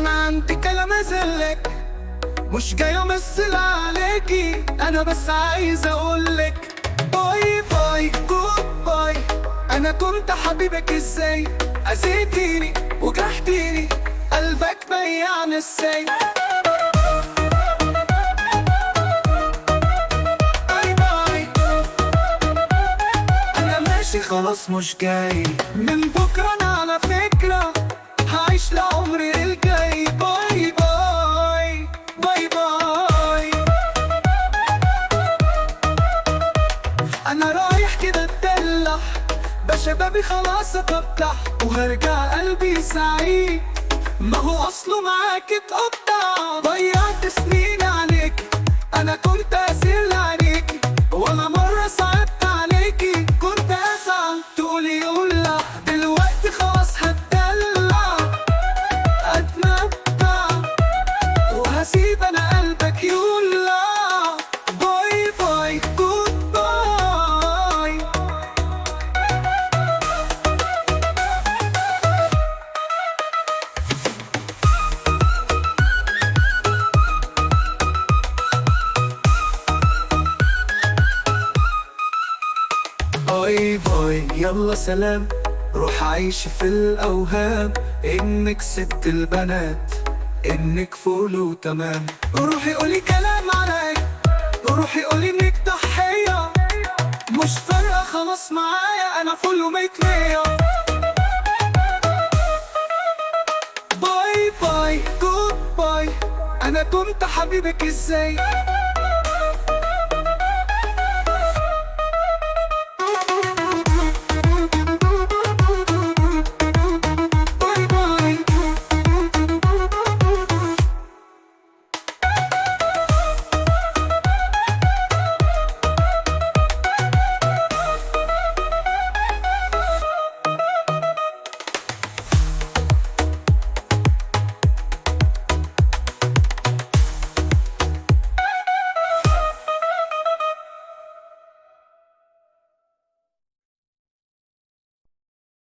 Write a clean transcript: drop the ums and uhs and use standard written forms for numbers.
انا عندي كلام ازلك، مش جاي امثل عليكي، انا بس عايز اقولك باي باي جود باي. انا كنت حبيبك ازاي، اذيتيني وجرحتيني، قلبك بيان ازاي. باي باي، انا ماشي خلاص مش جاي، من بكره انا على فكره هعيش لعمري الجاي. باي باي باي باي، انا رايح كده اتدلع، بشبابي خلاص اتفتح، وهرجع قلبي سعيد، ما هو اصله معاك اتقطع. ضيعت سنين عليك، انا كنت اسير لعينيكي، ولا مرة صعبت عليكي، كنت اسعى تقولي يلا، دلوقتي خلاص هتدلع اتمتع، وهسيب انا قلبك يولع. باي باي جود باي. باي باي يلا سلام، روح عيش في الأوهام، إنك ست البنات، إنك فول وتمام. روحي قولي كلام عليا، روحي قولي إنك ضحية، مش فارقة خلاص معايا، أنا فول وميت مية. باي باي جود باي، أنا كنت حبيبك إزاي،